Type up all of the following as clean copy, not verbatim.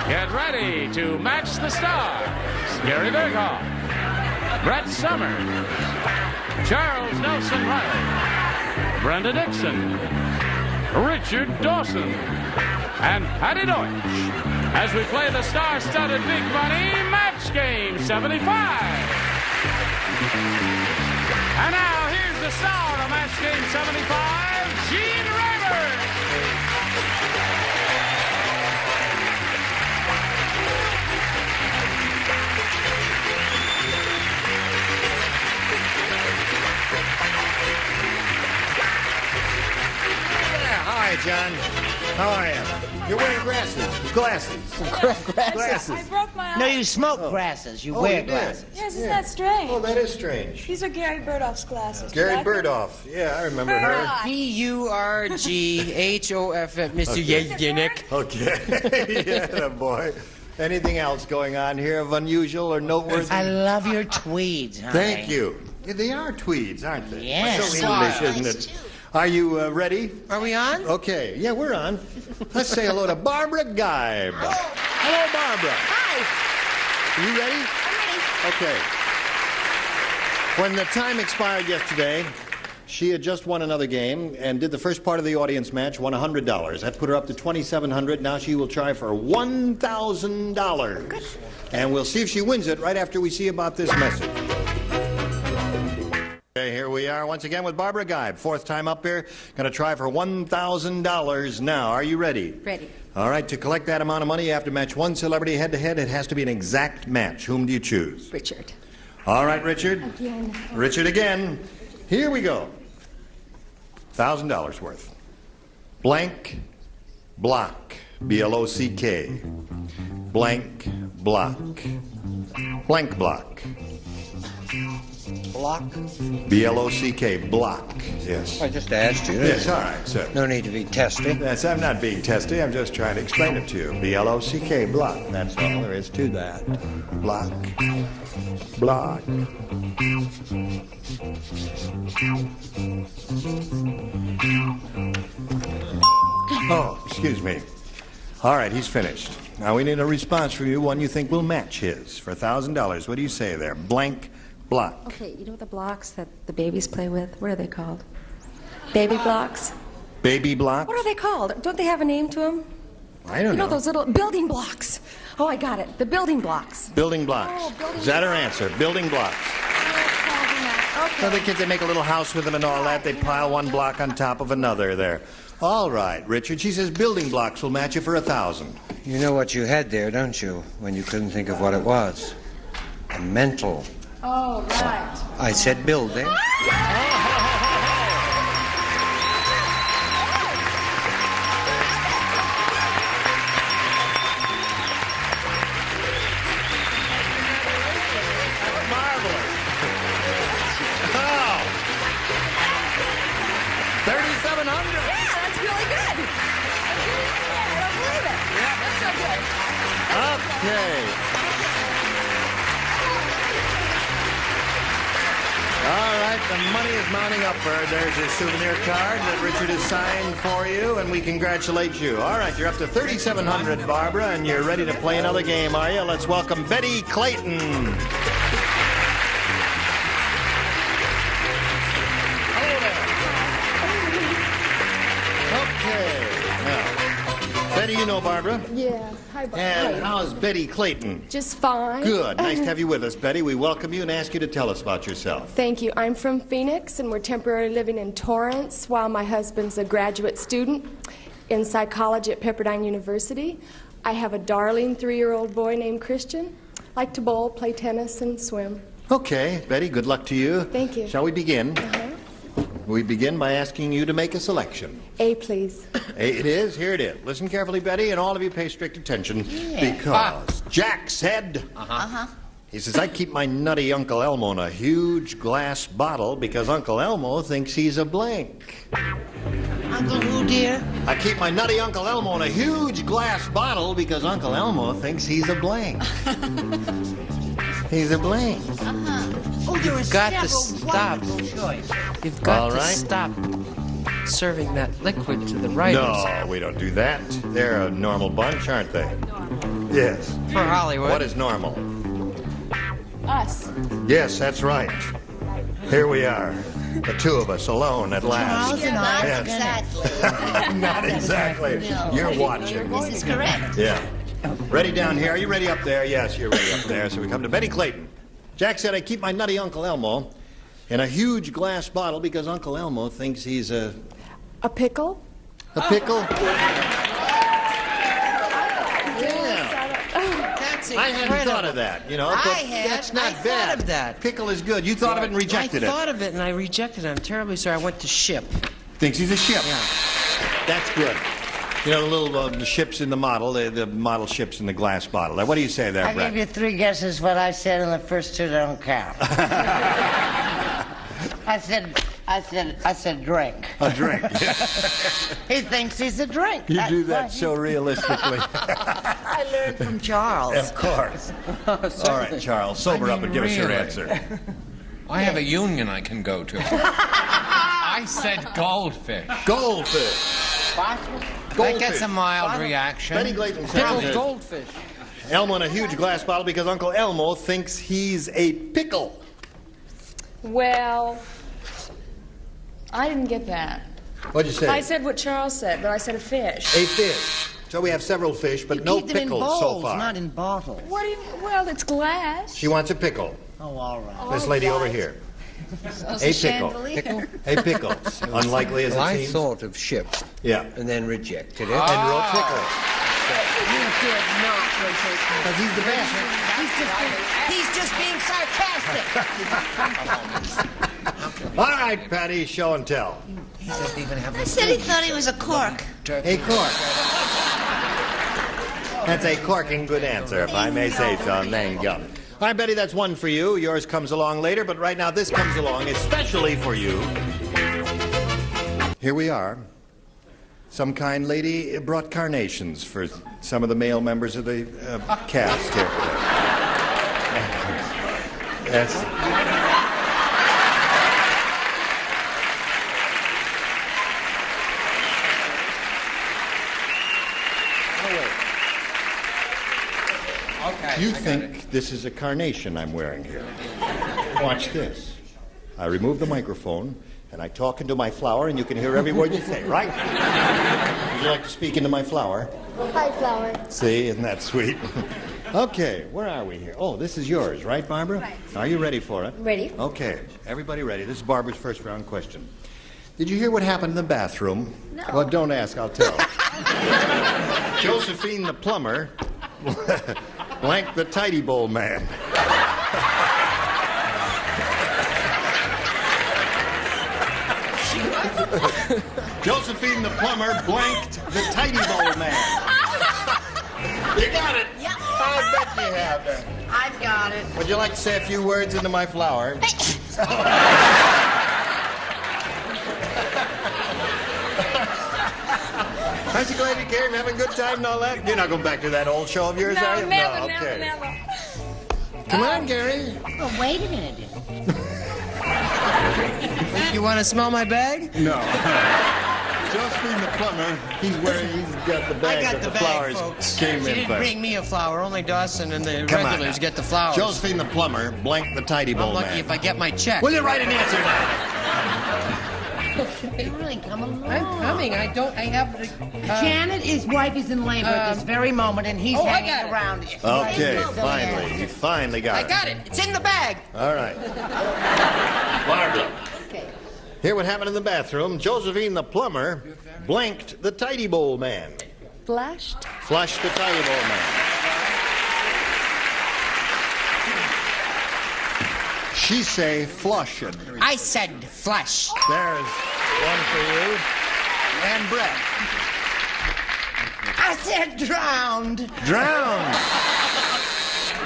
Get ready to match the stars. Gary Burghoff, Brett Summers, Charles Nelson Reilly, Brenda Dickson, Richard Dawson, and Patti Deutsch as we play the star-studded Big Money Match Game 75. And now here's the star of Match Game 75, Gene Rayburn. Hi, John. How are you? You're wearing glasses. Glasses. I broke my eye. No, you smoke glasses. You wear glasses. Yes, isn't that strange? Oh, that is strange. These are Gary Burghoff's glasses. Gary Burghoff. Yeah, I remember her. Burghoff, Mr. Yannick. Okay. Yeah, boy. Anything else going on here of unusual or noteworthy? I love your tweeds, honey. Thank you. Yeah, they are tweeds, aren't they? Yes. So English, isn't it? Are you ready? Are we on? Okay. Yeah, we're on. Let's say hello to Barbara Geib. Hello, Barbara. Hi. Are you ready? I'm ready. Okay. When the time expired yesterday, she had just won another game and did the first part of the audience match, won $100. That put her up to $2,700. Now she will try for $1,000. And we'll see if she wins it right after we see about this message. Okay, here we are once again with Barbara Geib. Fourth time up here. Going to try for $1,000 now. Are you ready? Ready. All right, to collect that amount of money, you have to match one celebrity head-to-head. It has to be an exact match. Whom do you choose? Richard. All right, Richard. Again. Richard again. Here we go. $1,000 worth. Blank block. B-L-O-C-K. Blank block. Blank block. Block? B-L-O-C-K. Block. Yes. I just asked you. Yes, all right, sir. No need to be testy. Yes, I'm not being testy. I'm just trying to explain it to you. B-L-O-C-K. Block. That's all there is to that. Block. Block. Oh, excuse me. All right, he's finished. Now we need a response from you, one you think will match his, for $1,000. What do you say there? Blank block. Okay, you know the blocks that the babies play with? What are they called? Baby blocks? Baby block? What are they called? Don't they have a name to them? I don't You know. know those little building blocks. Oh, I got it. The building blocks. Building blocks. Oh, building Is that her answer? Building blocks. Okay. So the kids, they make a little house with them and all that. They pile one block on top of another there. All right, Richard. She says building blocks will match you for $1,000. You know what you had there, don't you? When you couldn't think of what it was. A mental. Oh, right. I said building. Marvelous. Oh. 3,700. Yeah, that's really good. I don't believe it. Yeah, that's so good. Okay. All right, the money is mounting upward. There's your souvenir card that Richard has signed for you, and we congratulate you. All right, you're up to $3,700, Barbara, and you're ready to play another game, are you? Let's welcome Betty Clayton. Hello there. Okay. Now, Betty, you know Barbara? Yes. Hi, Bob. And Hi. how's Betty Clayton? Just fine. Good. Nice to have you with us, Betty. We welcome you and ask you to tell us about yourself. Thank you. I'm from Phoenix, and we're temporarily living in Torrance while my husband's a graduate student in psychology at Pepperdine University. I have a darling 3-year-old boy named Christian. Like to bowl, play tennis, and swim. Okay, Betty, good luck to you. Thank you. Shall we begin? Uh-huh. We begin by asking you to make a selection. A, please. A it is. Here it is. Listen carefully, Betty, and all of you pay strict attention because Jack said... He says, I keep my nutty Uncle Elmo in a huge glass bottle because Uncle Elmo thinks he's a blank. Uncle who, dear? I keep my nutty Uncle Elmo in a huge glass bottle because Uncle Elmo thinks he's a blank. He's a blank. Oh, there is got to several stop. wonderful choices. You've got All to right. stop serving that liquid to the writers. No, we don't do that. They're a normal bunch, aren't they? Yes. For Hollywood. What is normal? Us. Yes, that's right. Here we are, the two of us alone at last. Charles and I. Yes. Exactly. Not exactly. No. You're watching. This is correct. Yeah. Ready down here? Are you ready up there? Yes, you're ready up there. So we come to Betty Clayton. Jack said, I keep my nutty Uncle Elmo in a huge glass bottle because Uncle Elmo thinks he's a pickle? A pickle? That's I hadn't thought of that, you know. But that's not I bad. thought of that. Pickle is good. You thought of it and rejected I it. thought of it and I rejected it. I'm terribly sorry. I went to ship. Thinks he's a ship. Yeah. That's good. You know, the little the ships in the model, the model ships in the glass bottle. Now, what do you say there, I Brett? gave you 3 guesses. What I said, and the first 2 don't count. I said drink. A drink. He thinks he's a drink. You do that so realistically. I learned from Charles. Of course. All right, Charles, sober up and give us your answer. I have a union I can go to. I said goldfish. Goldfish. That gets a mild reaction. Betty Clayton Pickled says goldfish. Elmo in a huge glass bottle because Uncle Elmo thinks he's a pickle. Well, I didn't get that. What'd you say? I said what Charles said, but I said a fish. A fish. So we have several fish, but no Keep them in pickles bowls, so far. not in bottles. What do you? Well, it's glass. She wants a pickle. Oh, all right. This lady over here. A pickle. A pickle. Unlikely as it Well, I seems. thought of ship Yeah. and then rejected it. And wrote pickle. You did not rotate. Because he's the best. He's just being sarcastic. All right, Patti, show and tell. He doesn't even have I said he thought he was a cork. A cork. That's a corking good answer, if I may say so. There you go. All right, Betty, that's one for you. Yours comes along later, but right now this comes along especially for you. Here we are. Some kind lady brought carnations for some of the male members of the cast here. Yes. Okay. You think this is a carnation I'm wearing here. Watch this. I remove the microphone, and I talk into my flower, and you can hear every word you say, right? Would you like to speak into my flower? Hi, flower. See, isn't that sweet? Okay, where are we here? Oh, this is yours, right, Barbara? Right. Are you ready for it? Ready. Okay, everybody ready. This is Barbara's first round question. Did you hear what happened in the bathroom? No. Well, don't ask, I'll tell. Josephine the plumber blanked the tidy bowl man. Josephine the plumber blanked the tidy bowl man. You got it. Yeah. I bet you have it. I've got it. Would you like to say a few words into my flower? Aren't you glad you came? Having a good time and all that? You're not going back to that old show of yours, are you? Never, okay. never. Come on, Gary. Oh, wait a minute. You want to smell my bag? No. Josephine the plumber, he's got the bag I got that the the bag, flowers folks. came She in didn't first. bring me a flower. Only Dawson and the Come on regulars now. get the flowers. Josephine the plumber blanked the tidy bowl I'm lucky man. if I get my check. Will you write an answer now? You're really coming along. I'm coming. I have the... Janet, his wife, is in labor at this very moment, and he's I hanging got it. around. Okay, finally. You finally got I got it. It's in the bag. All right. Barbara. Okay. Here what happened in the bathroom. Josephine the plumber blanked the tidy bowl man. Flushed. Flushed the tidy bowl man. She say flush it. I said flush. There's one for you. And Brett. I said drowned. Drowned.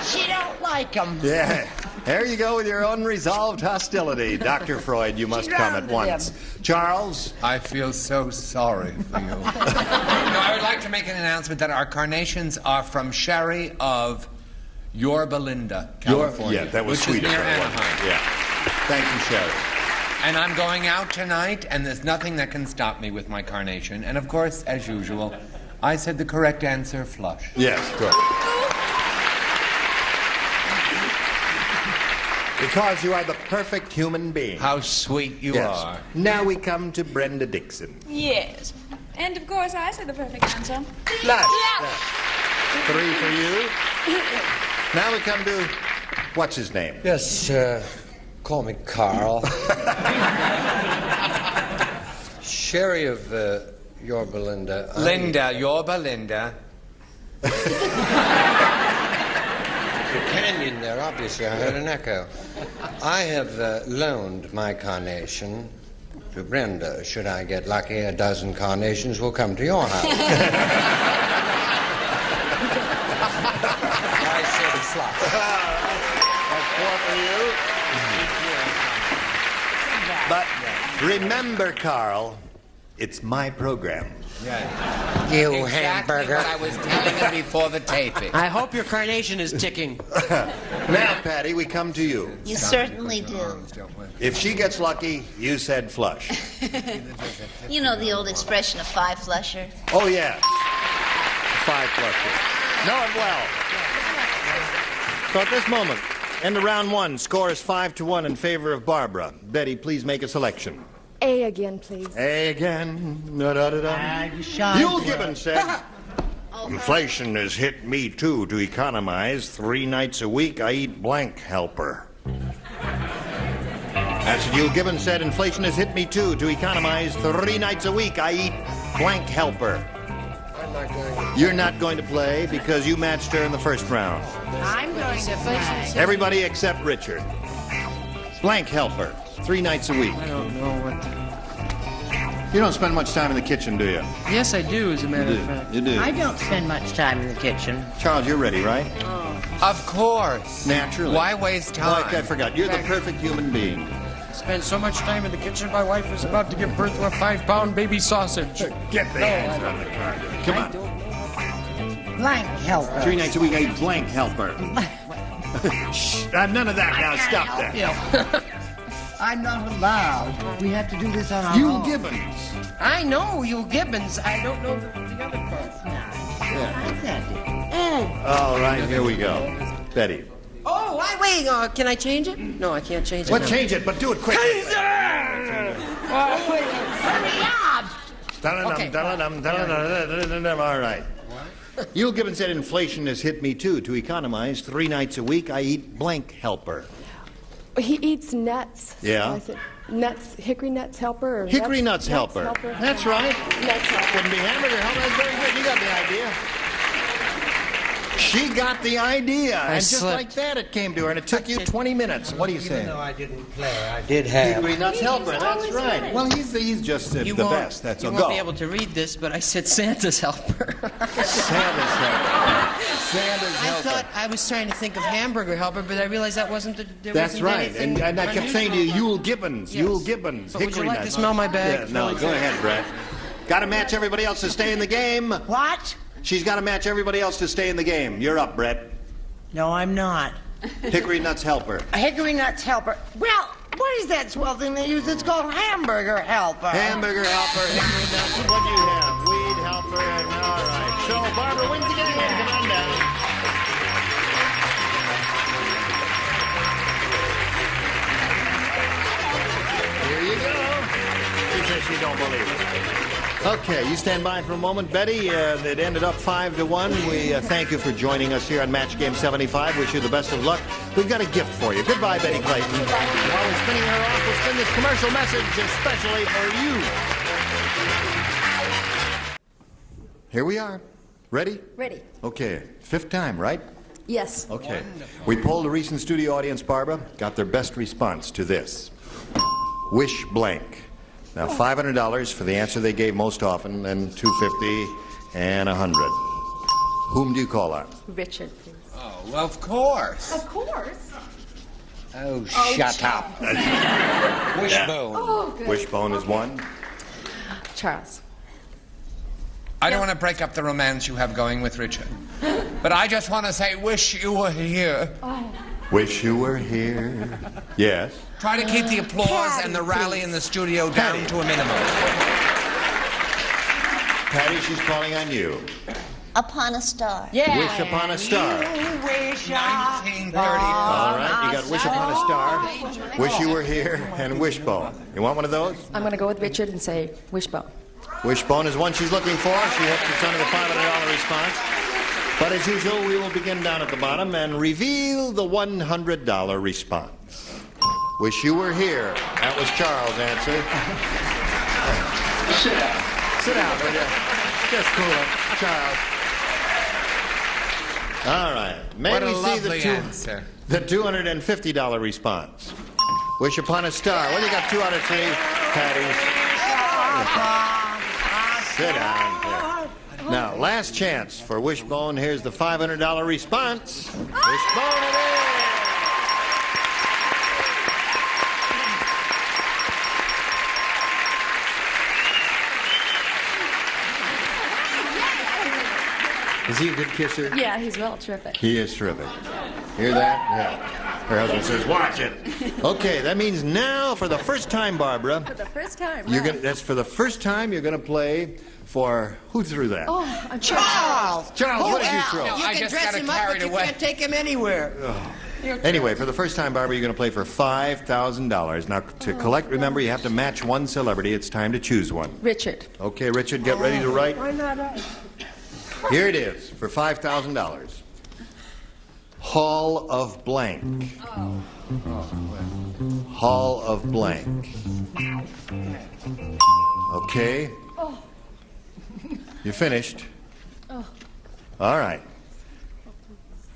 She don't like him. Yeah. There you go with your unresolved hostility. Dr. Freud, you must come at once. Charles? I feel so sorry for you. No, I would like to make an announcement that our carnations are from Sherry of Yorba Linda, California. Yeah, that was which sweet is of near her, wasn't it? Anaheim. Yeah. Thank you, Sherry. And I'm going out tonight, and there's nothing that can stop me with my carnation. And of course, as usual, I said the correct answer, flush. Yes, good. Because you are the perfect human being. How sweet you Yes. are. Now we come to Brenda Dickson. Yes. And of course, I said the perfect answer. Flush. 3 for you. Now we come to, what's his name? Yes, call me Carl. Sherry of Yorba Linda. Linda, Yorba Linda. The canyon there, obviously, I heard an echo. I have loaned my carnation to Brenda. Should I get lucky, a dozen carnations will come to your house. I said flush. That's 4 for you. But remember, Carl, it's my program. Yeah. You Exactly hamburger. what I was telling her before the taping. I hope your carnation is ticking. Now, Patti, we come to you. You certainly do. If she gets lucky, you said flush. You know the old expression of 5 flusher. Oh, yeah. 5 flushes. Know it well. So at this moment, end of round 1, score is 5-1 in favor of Barbara. Betty, please make a selection. A again, please. A again. Da-da-da-da. Yule Gibbons said, inflation has hit me, too, to economize. 3 nights a week, I eat blank helper. That's what Yule Gibbons said. Inflation has hit me, too, to economize. 3 nights a week, I eat blank helper. You're not going to play because you matched her in the first round. I'm going to play. Everybody except Richard. Blank helper. 3 nights a week. I don't know what... You don't spend much time in the kitchen, do you? Yes, I do, as a matter of fact. You do. I don't spend much time in the kitchen. Charles, you're ready, right? Of course. Naturally. Why waste time? Like I forgot. You're the perfect human being. Spend so much time in the kitchen, my wife is about to give birth to a 5-pound baby sausage. Get the hands on the card. Come on. Blank helper. 3 nights a week, I eat blank helper. Shh, none of that now. Stop that. I'm not allowed. We have to do this on our Yule own. Gibbons. I know, Yule Gibbons. I don't know the other part. All right, here we go. Betty. Oh, wait. Can I change it? No, I can't change it. Well, now. change it, but do it quickly. All right. Yule Gibbons said inflation has hit me, too, to economize. 3 nights a week, I eat blank helper. He eats nuts. Yeah. I said nuts, hickory nuts helper. Or Hickory nuts helper. That's right. Nuts helper. Couldn't be hamburger helper. That's very good. You got the idea. She got the idea. And just slipped. like that, it came to her, and it took you 20 minutes. What do you say? Even though I didn't play, I did have. Hickory nuts helper. That's right. Well, he's just the best. That's you all. won't Go. be able to read this, but I said Santa's helper. Santa's helper. Santa's I helper. thought I was trying to think of hamburger helper, but I realized that wasn't the. There That's wasn't right. anything And I kept saying to you, unusual Yule Gibbons. Yes. Yule Gibbons. But would you Hickory like to nuts. smell my bag? Yeah, no, go ahead, Brett. Got to match everybody else to stay in the game. What? She's got to match everybody else to stay in the game. You're up, Brett. No, I'm not. Hickory nuts helper. A hickory nuts helper. Well, what is that swell thing they use? It's called hamburger helper. Hamburger helper, hickory nuts. What do you have? Weed helper. And all right. So Barbara wins again. Come on down. Here you go. She says she don't believe it. Okay, you stand by for a moment, Betty. It ended up 5-1. We thank you for joining us here on Match Game 75. Wish you the best of luck. We've got a gift for you. Goodbye, Betty Clayton. While we're spinning her off, we'll spin this commercial message especially for you. Here we are. Ready? Ready. Okay, 5th time, right? Yes. Okay. We polled a recent studio audience, Barbara. Got their best response to this. Wish blank. Now, $500 for the answer they gave most often, then $250 and $100. Whom do you call on? Richard, please. Oh, well, of course. Of course. Oh, shut up. Wishbone. Oh, good. Wishbone is one. Charles. I don't want to break up the romance you have going with Richard. But I just want to say, wish you were here. Wish you were here. Yes. Try to keep the applause Patti, and the rally please. in the studio down Patti. to a minimum. Patti, she's calling on you. Upon a Star. Yeah. Wish Upon a Star. You wish 1934. All right, you got Wish Upon a Star, Wish You Were Here, and Wishbone. You want one of those? I'm going to go with Richard and say Wishbone. Wishbone is one she's looking for. She hopes it's under the $500 response. But as usual, we will begin down at the bottom and reveal the $100 response. Wish You Were Here. That was Charles' answer. Sit down. Sit down, will you? Just cool it, Charles. All right. May What a we see lovely answer. the $250 response? Wish Upon a Star. Well, you got 2 out of 3, Patti. Sit down here. Now, last chance for Wishbone. Here's the $500 response. Wishbone it is. Is he a good kisser? Yeah, he's real terrific. He is terrific. Hear that? Yeah. Her husband says, watch it. Okay, that means now for the first time, Barbara. For the first time, You're right. gonna, that's for the first time you're going to play for, who threw that? Oh, I'm Charles. Charles, what did you throw? No, You I can just dress got him up, carried but you away. can't take him anywhere. Anyway, for the first time, Barbara, you're going to play for $5,000. Now, to collect, remember, you have to match one celebrity. It's time to choose one. Richard. Okay, Richard, get ready to write. Why not us? Here it is for $5,000. Hall of Blank. Hall of Blank. Okay. You finished? All right.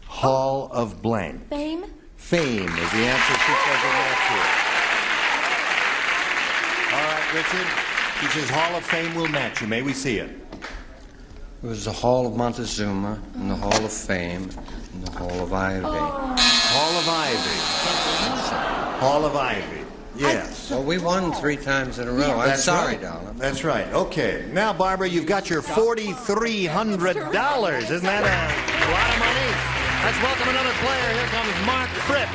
Hall of Blank. Fame? Fame is the answer she says in that here. All right, Richard. She says Hall of Fame will match you. May we see it? It was the Hall of Montezuma, and the Hall of Fame, and the Hall of Ivy. Hall of Ivy. Hall of Ivy. Yes. Well, we won 3 times in a row. I'm That's sorry, right. darling. That's right. Okay. Now, Barbara, you've got your $4,300. Isn't that a lot of money? Let's welcome another player. Here comes Mark Fritz.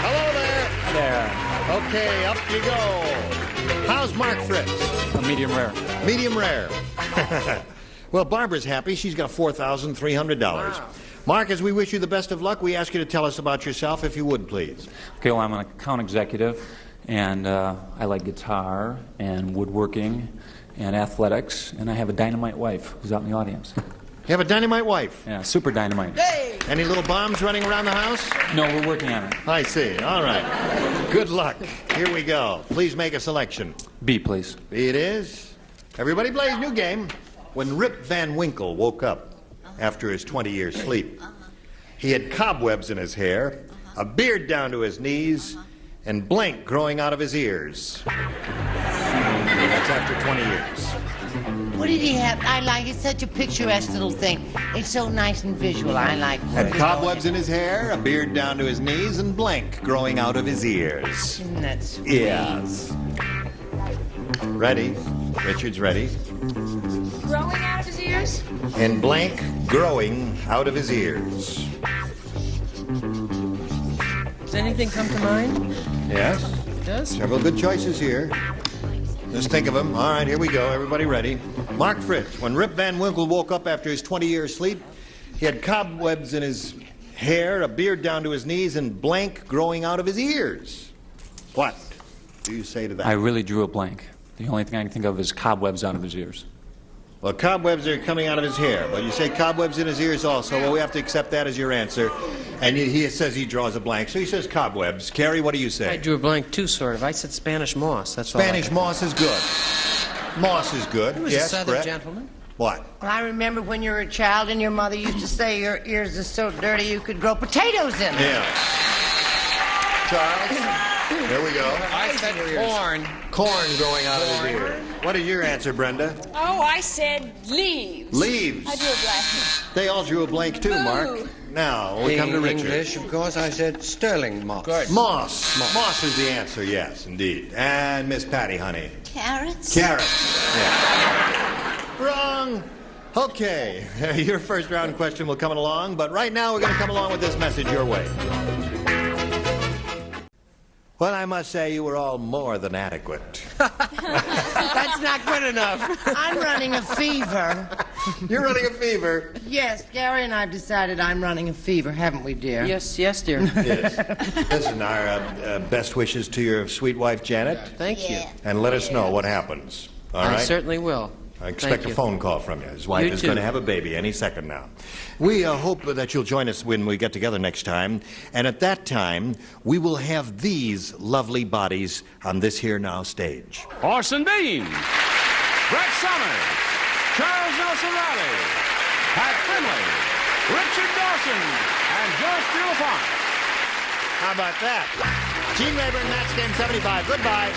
Hello there. Hi there. Okay, up you go. How's Mark Fritz? A medium rare. Medium rare. Well, Barbara's happy. She's got $4,300. Wow. Mark, as we wish you the best of luck, we ask you to tell us about yourself, if you would, please. Okay, well, I'm an account executive, and I like guitar and woodworking and athletics, and I have a dynamite wife who's out in the audience. You have a dynamite wife? Yeah, super dynamite. Hey! Any little bombs running around the house? No, we're working on it. I see. All right. Good luck. Here we go. Please make a selection. B, please. B it is. Everybody plays new game. When Rip Van Winkle woke up after his 20-year sleep, he had cobwebs in his hair, a beard down to his knees, and blank growing out of his ears. That's after 20 years. What did he have? I like it's such a picturesque little thing. It's so nice and visual. I like Had cobwebs in his hair, a beard down to his knees, and blank growing out of his ears. Isn't that sweet? Yes. Ready? Richard's ready. Growing out of his ears? And blank growing out of his ears. Does anything come to mind? Yes. It does? Several good choices here. Just think of them. All right, here we go. Everybody ready? Mark Fritz. When Rip Van Winkle woke up after his 20-year sleep, he had cobwebs in his hair, a beard down to his knees, and blank growing out of his ears. What do you say to that? I really drew a blank. The only thing I can think of is cobwebs out of his ears. Well, cobwebs are coming out of his hair, but you say cobwebs in his ears also. Well, we have to accept that as your answer. And he says he draws a blank, so he says cobwebs. Carrie, what do you say? I drew a blank too, sort of. I said Spanish moss. That's all. Spanish moss is good. Moss is good. He was Yes, a Southern Brett? gentleman. What? Well, I remember when you were a child and your mother used to say your ears are so dirty you could grow potatoes in them. Yeah. Charles, here we go. I said corn. Corn growing out of his ear. What is your answer, Brenda? Oh, I said leaves. Leaves. I drew a blank. They all drew a blank too, Mark. Now, we come to Richard. English, of course, I said sterling moss. Good. Moss. Moss is the answer, yes, indeed. And Miss Patti, honey. Carrots. Carrots. Yeah. Wrong. Okay, your first round question will come along, but right now we're going to come along with this message your way. Well, I must say you were all more than adequate. That's not good enough. I'm running a fever. You're running a fever. Yes, Gary and I've decided I'm running a fever, haven't we, dear? Yes, dear. Yes. Listen, our best wishes to your sweet wife, Janet. Thank you. And let us know what happens. All right? I certainly will. I expect Thank a you. phone call from you. His wife You is too. going to have a baby any second now. We hope that you'll join us when we get together next time. And at that time, we will have these lovely bodies on this here now stage. Orson Bean, Brett Summers, Charles Nelson Reilly, Pat Finley, Richard Dawson, and Joyce Buellafont. How about that? Gene Rayburn, Match Game 75. Goodbye.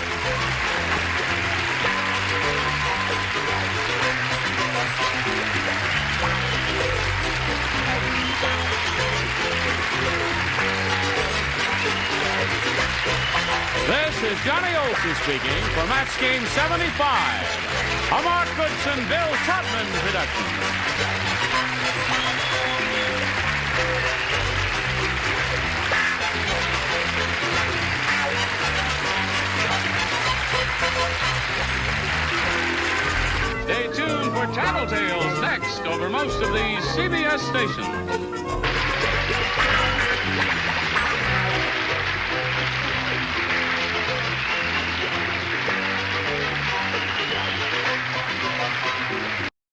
This is Johnny Olson speaking for Match Game 75, a Mark Goodson, Bill Trotman production. Stay tuned for Tattletales next over most of these CBS stations.